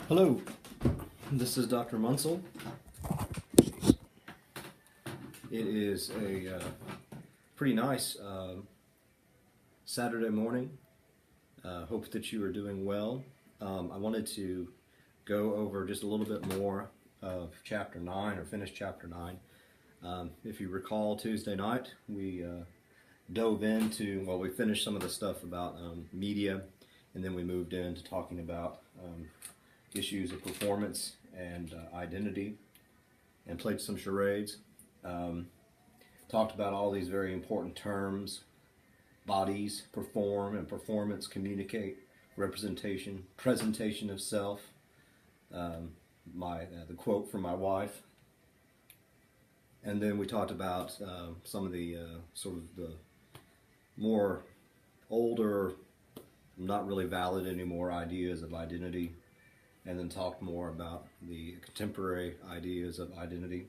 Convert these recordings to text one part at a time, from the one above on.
Hello, this is Dr. Munsell. It is a pretty nice Saturday morning. Hope that you are doing well. I wanted to go over just a little bit more of Chapter 9, or finish Chapter 9. If you recall, Tuesday night we dove into, well, we finished some of the stuff about media, and then we moved into talking about issues of performance and identity, and played some charades. Talked about all these very important terms: bodies, perform, and performance, communicate, representation, presentation of self. The quote from my wife, and then we talked about some of the sort of the more older, not really valid anymore ideas of identity, and then talked more about the contemporary ideas of identity.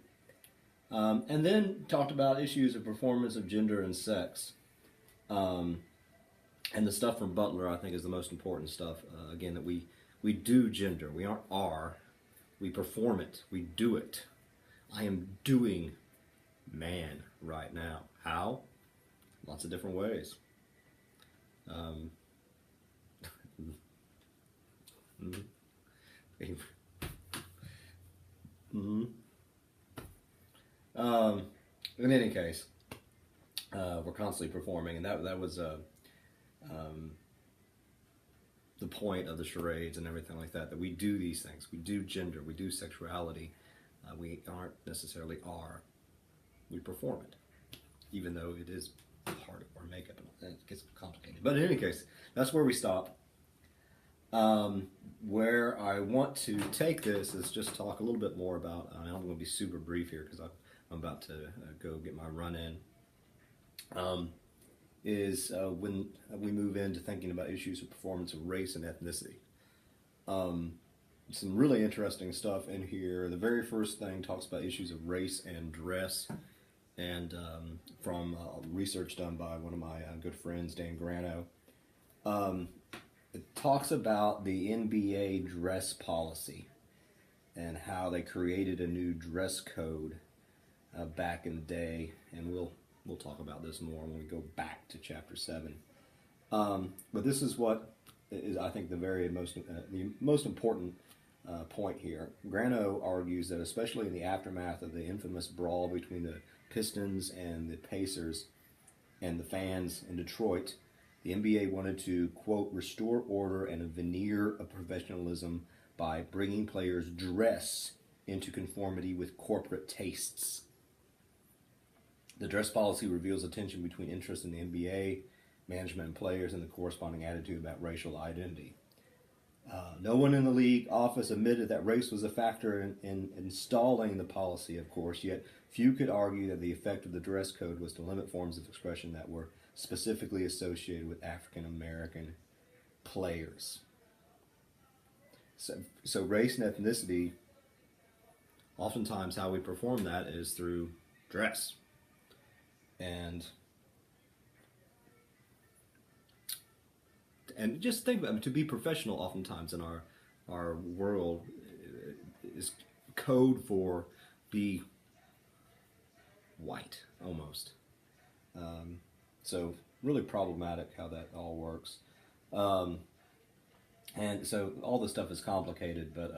And then talked about issues of performance of gender and sex. And the stuff from Butler, I think, is the most important stuff. Again, that we do gender. We aren't are. We perform it. We do it. I am doing man right now. How? Lots of different ways. In any case, we're constantly performing, and that was the point of the charades and everything like that. That we do these things. We do gender. We do sexuality. We aren't necessarily are. We perform it, even though it is part of our makeup, and it gets complicated. But in any case, that's where we stop. Where I want to take this is just talk a little bit more about, I'm going to be super brief here because I'm about to go get my run in, when we move into thinking about issues of performance of race and ethnicity. Some really interesting stuff in here. The very first thing talks about issues of race and dress, and from research done by one of my good friends, Dan Grano. It talks about the NBA dress policy and how they created a new dress code back in the day, and we'll talk about this more when we go back to Chapter 7. But this is what is, I think, the most important point here. Grano argues that, especially in the aftermath of the infamous brawl between the Pistons and the Pacers and the fans in Detroit, the NBA wanted to, quote, restore order and a veneer of professionalism by bringing players' dress into conformity with corporate tastes. The dress policy reveals a tension between interest in the NBA, management, and players, and the corresponding attitude about racial identity. No one in the league office admitted that race was a factor in installing the policy, of course, yet few could argue that the effect of the dress code was to limit forms of expression that were specifically associated with African American players. So race and ethnicity, oftentimes how we perform that is through dress. And just think about it, to be professional oftentimes in our world is code for be white, almost. So really problematic how that all works. And so all this stuff is complicated, but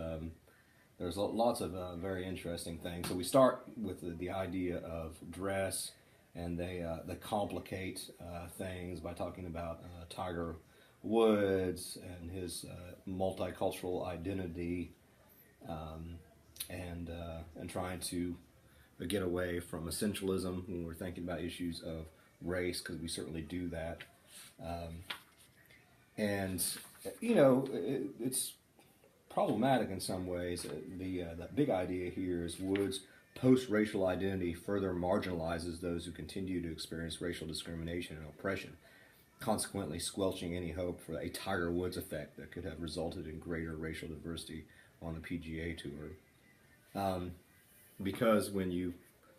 there's lots of very interesting things. So we start with the idea of dress, and they complicate things by talking about Tiger Woods and his multicultural identity, and trying to get away from essentialism when we're thinking about issues of race, because we certainly do that. And you know, it's problematic in some ways. The big idea here is Wood's post-racial identity further marginalizes those who continue to experience racial discrimination and oppression, consequently squelching any hope for a Tiger Woods effect that could have resulted in greater racial diversity on the PGA Tour. Because when you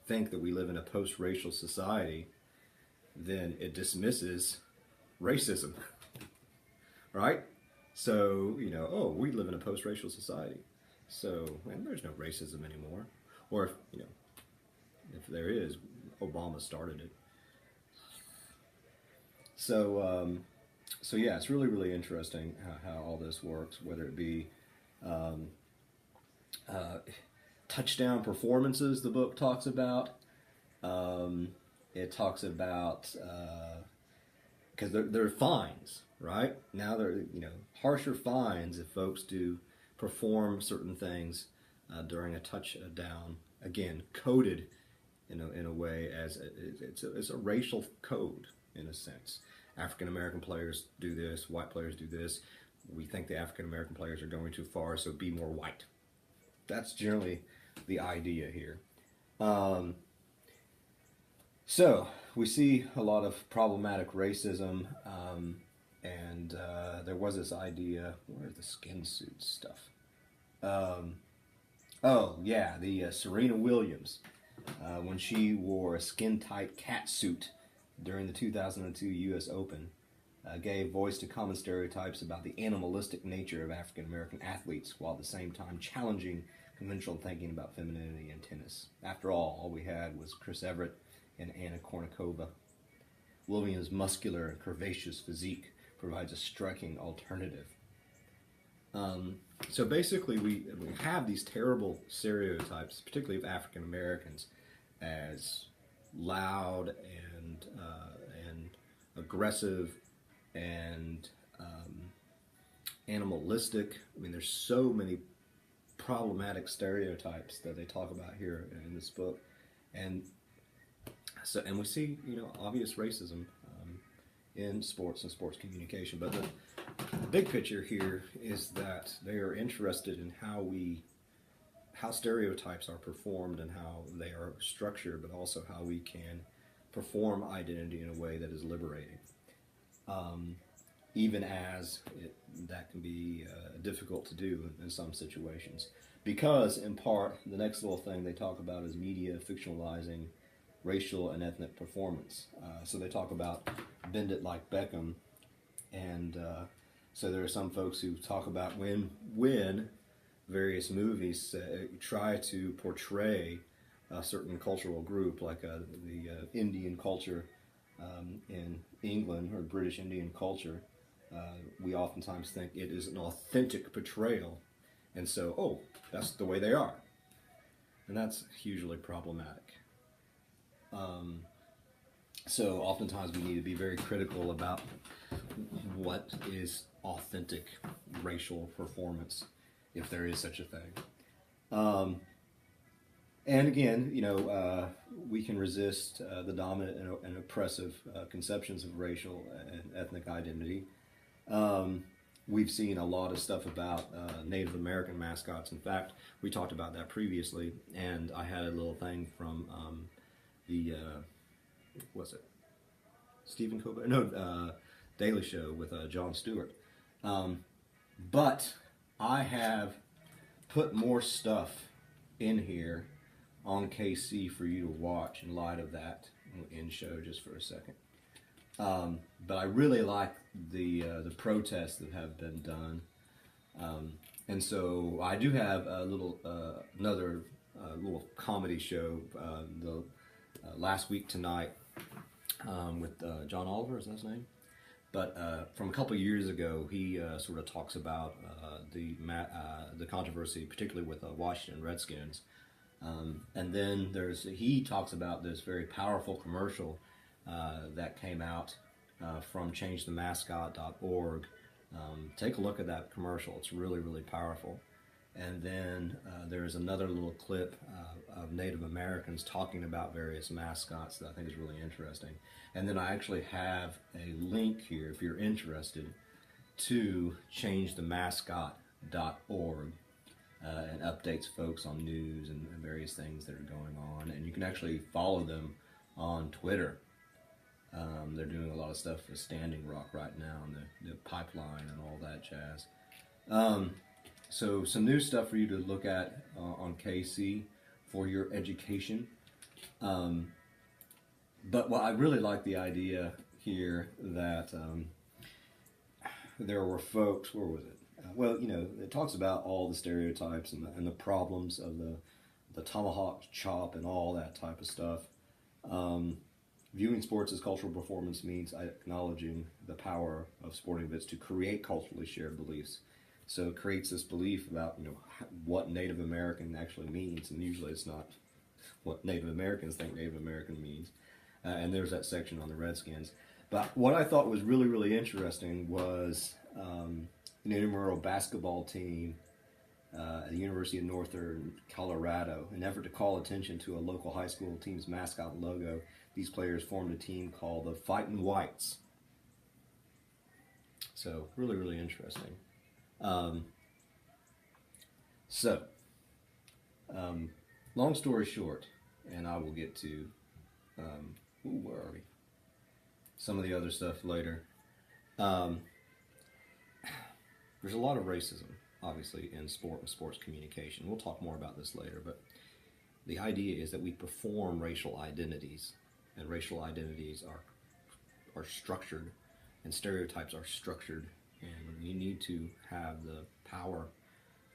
think that we live in a post-racial society, then it dismisses racism, right? So, oh, we live in a post-racial society. So, and there's no racism anymore. Or if there is, Obama started it. So yeah, it's really, really interesting how all this works, whether it be um, uh, touchdown performances the book talks about. It talks about because there are fines, right? Now there are, harsher fines if folks do perform certain things during a touchdown. Again, coded in a way as it's a racial code in a sense. African American players do this, white players do this. We think the African American players are going too far, so be more white. That's generally the idea here. Um, so we see a lot of problematic racism, and there was this idea. Where's the skin suit stuff? Um, oh yeah, the Serena Williams when she wore a skin-tight cat suit during the 2002 U.S. Open, gave voice to common stereotypes about the animalistic nature of African American athletes, while at the same time challenging conventional thinking about femininity in tennis. After all we had was Chris Everett and Anna Kournikova. Williams' muscular and curvaceous physique provides a striking alternative. So basically, we have these terrible stereotypes, particularly of African Americans, as loud and aggressive and animalistic. I mean, there's so many problematic stereotypes that they talk about here in this book, and we see obvious racism in sports and sports communication. But the big picture here is that they are interested in how stereotypes are performed and how they are structured, but also how we can perform identity in a way that is liberating. Even as that can be difficult to do in some situations. Because, in part, the next little thing they talk about is media fictionalizing racial and ethnic performance. So they talk about Bend It Like Beckham, and so there are some folks who talk about when various movies try to portray a certain cultural group, like the Indian culture in England, or British Indian culture, we oftentimes think it is an authentic portrayal, and so, oh, that's the way they are. And that's hugely problematic. So oftentimes we need to be very critical about what is authentic racial performance, if there is such a thing. And again, we can resist the dominant and oppressive conceptions of racial and ethnic identity. We've seen a lot of stuff about Native American mascots. In fact, we talked about that previously, and I had a little thing from the what's it? Stephen Colbert? No, Daily Show with Jon Stewart. But I have put more stuff in here on KC for you to watch in light of that. We'll end show just for a second. But I really like the protests that have been done, and so I do have a little another little comedy show the last week tonight with John Oliver, is that his name? But from a couple of years ago, he sort of talks about the controversy, particularly with Washington Redskins, and then he talks about this very powerful commercial that came out from ChangeTheMascot.org. Take a look at that commercial; it's really, really powerful. And then there's another little clip of Native Americans talking about various mascots that I think is really interesting. And then I actually have a link here, if you're interested, to ChangeTheMascot.org. And updates folks on news and various things that are going on. And you can actually follow them on Twitter. They're doing a lot of stuff with Standing Rock right now, and the pipeline and all that jazz. So some new stuff for you to look at on KC for your education. But I really like the idea here that there were folks, where was it? Well, it talks about all the stereotypes and the problems of the tomahawk chop and all that type of stuff. Viewing sports as cultural performance means acknowledging the power of sporting events to create culturally shared beliefs. So it creates this belief about what Native American actually means, and usually it's not what Native Americans think Native American means. And there's that section on the Redskins. But what I thought was really, really interesting was an intramural basketball team at the University of Northern Colorado. In an effort to call attention to a local high school team's mascot logo, these players formed a team called the Fightin' Whites. So, really, really interesting. Long story short, and I will get to, where are we? Some of the other stuff later. There's a lot of racism, obviously, in sport and sports communication. We'll talk more about this later, but the idea is that we perform racial identities, and racial identities are structured, and stereotypes are structured, and you need to have the power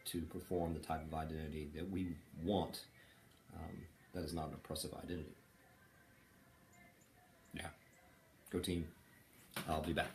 to perform the type of identity that we want. That is not an oppressive identity. Yeah. Go team. I'll be back.